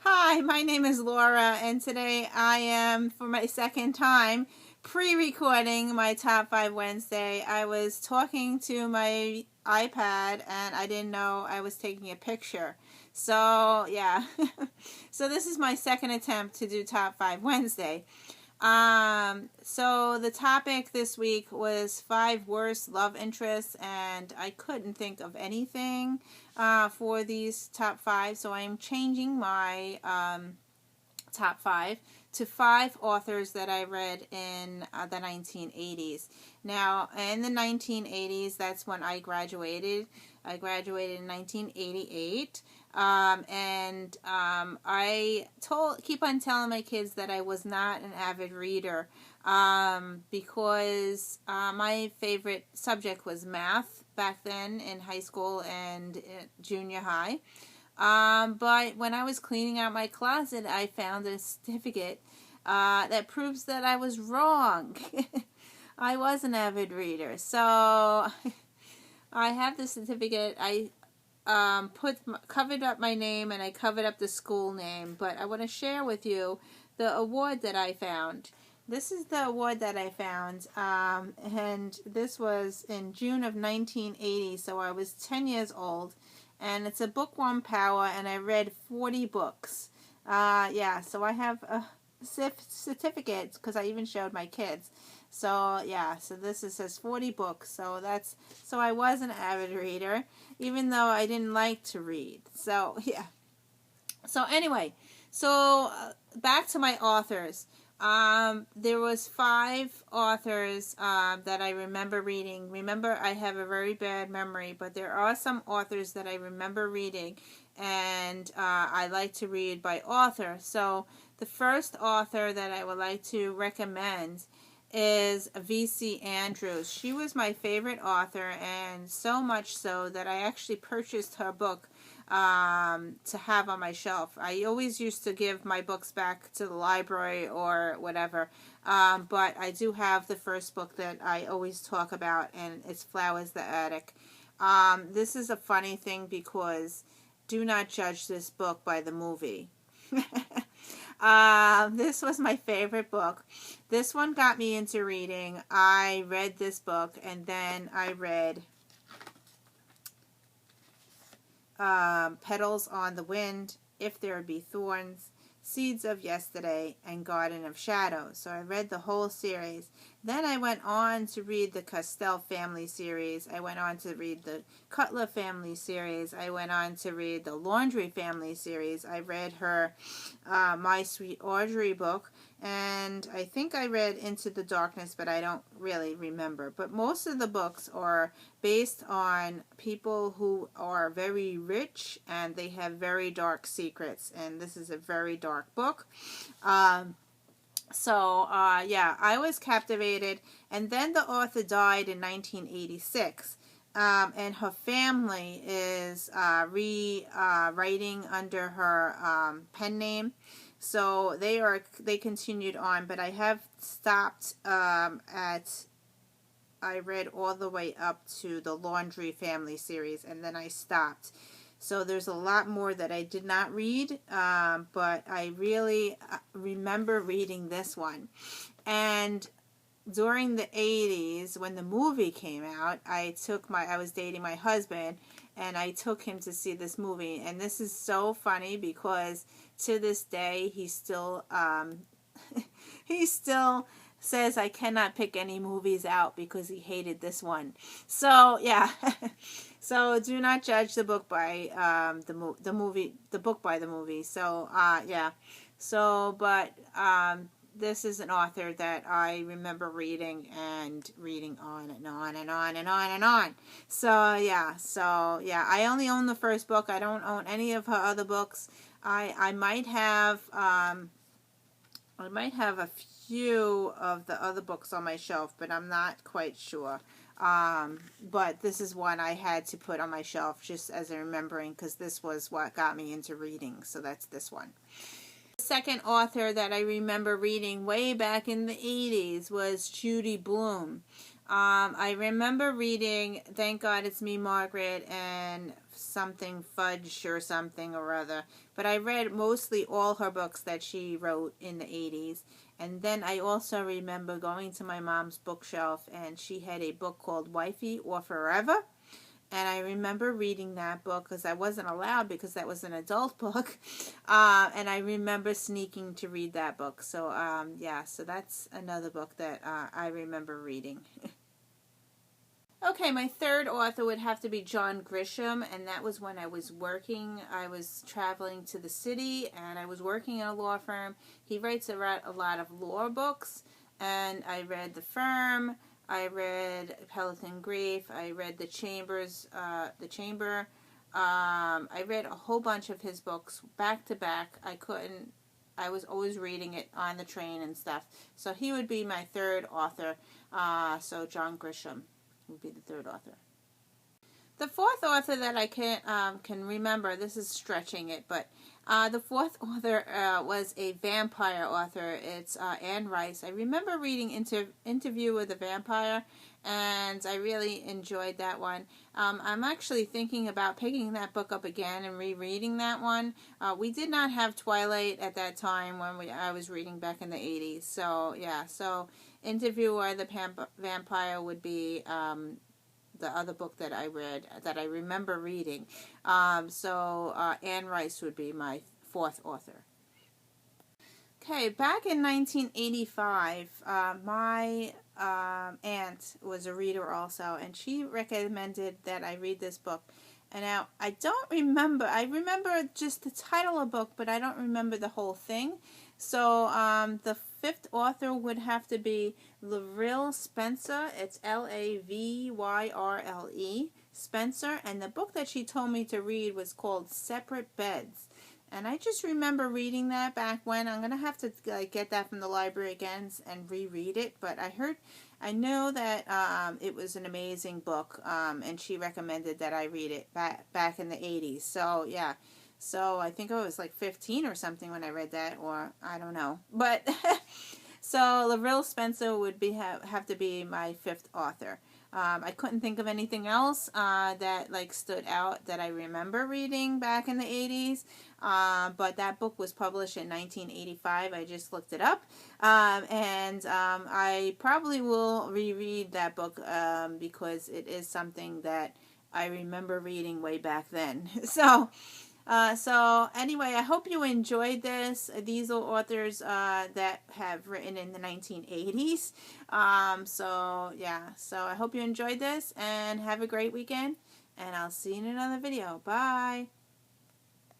Hi, my name is Laura, and today I am, for my second time, pre-recording my Top 5 Wednesday. I was talking to my iPad, and I didn't know I was taking a picture. So, yeah. So this is my second attempt to do Top 5 Wednesday. So the topic this week was 5 worst love interests, and I couldn't think of anything for these top 5, so I'm changing my top 5 to 5 authors that I read in the 1980s. Now, in the 1980s, that's when I graduated. I graduated in 1988. I keep on telling my kids that I was not an avid reader because my favorite subject was math back then in high school and junior high. But when I was cleaning out my closet, I found a certificate that proves that I was wrong. I was an avid reader. So I have the certificate. I covered up my name and I covered up the school name. But I want to share with you the award that I found. This is the award that I found, and this was in June of 1980, so I was 10 years old. And it's a bookworm power, and I read 40 books. So I have certificates because I even showed my kids. So this says 40 books. So I was an avid reader, even though I didn't like to read. So yeah. So anyway, back to my authors. There was 5 authors that I remember reading. Remember, I have a very bad memory, but there are some authors that I remember reading, and I like to read by author. So the first author that I would like to recommend is V.C. Andrews. She was my favorite author, and so much so that I actually purchased her book to have on my shelf. I always used to give my books back to the library or whatever, but I do have the first book that I always talk about, and it's Flowers the Attic. This is a funny thing because do not judge this book by the movie. This was my favorite book. This one got me into reading. I read this book, and then I read Petals on the Wind, If There Be Thorns, Seeds of Yesterday, and Garden of Shadows. So I read the whole series. Then I went on to read the Castell family series. I went on to read the Cutler family series. I went on to read the Laundry family series. I read her My Sweet Audrey book. And I think I read Into the Darkness, but I don't really remember. But most of the books are based on people who are very rich and they have very dark secrets. And this is a very dark book. I was captivated. And then the author died in 1986. And her family is writing under her pen name. So they continued on, but I have stopped I read all the way up to the Laundry family series, and then I stopped. So there's a lot more that I did not read, but I really remember reading this one. And during the 80s, when the movie came out, I was dating my husband, and I took him to see this movie. And this is so funny because to this day, he still says I cannot pick any movies out because he hated this one. So yeah, so do not judge the book by the book by the movie. This is an author that I remember reading and reading on and on and on and on and on. I only own the first book. I don't own any of her other books. I might have a few of the other books on my shelf, but I'm not quite sure. But this is one I had to put on my shelf just as a remembering because this was what got me into reading. So that's this one. The second author that I remember reading way back in the 80s was Judy Blume. I remember reading Thank God It's Me, Margaret, and something Fudge or something or other. But I read mostly all her books that she wrote in the 80s. And then I also remember going to my mom's bookshelf, and she had a book called Wifey or Forever. And I remember reading that book because I wasn't allowed because that was an adult book. And I remember sneaking to read that book. So, yeah, so that's another book that I remember reading. Okay, my third author would have to be John Grisham, and that was when I was working. I was traveling to the city, and I was working in a law firm. He writes a lot of law books, and I read The Firm, I read Pelican Grief, I read The Chamber. I read a whole bunch of his books back to back. I was always reading it on the train and stuff. So he would be my third author. So John Grisham would be the third author. The fourth author that I can remember, this is stretching it, but the fourth author was a vampire author. It's Anne Rice. I remember reading Interview with a Vampire, and I really enjoyed that one. I'm actually thinking about picking that book up again and rereading that one. We did not have Twilight at that time when I was reading back in the 80s. So, yeah, so Interview with the Vampire would be the other book that I read, that I remember reading. So Anne Rice would be my fourth author. Okay, back in 1985, my aunt was a reader also, and she recommended that I read this book. And now, I remember just the title of the book, but I don't remember the whole thing. So, the fifth author would have to be Lavrille Spencer. It's Lavryle Spencer. And the book that she told me to read was called Separate Beds. And I just remember reading that back when. I'm going to have to get that from the library again and reread it. But I know that it was an amazing book, and she recommended that I read it back in the 80s. So, yeah. So, I think I was like 15 or something when I read that, or I don't know. But, so Lavrille Spencer would have to be my fifth author. I couldn't think of anything else that stood out that I remember reading back in the 80s. But that book was published in 1985. I just looked it up. And I probably will reread that book because it is something that I remember reading way back then. So anyway, I hope you enjoyed this. These are authors that have written in the 1980s. So yeah, so I hope you enjoyed this and have a great weekend. And I'll see you in another video. Bye.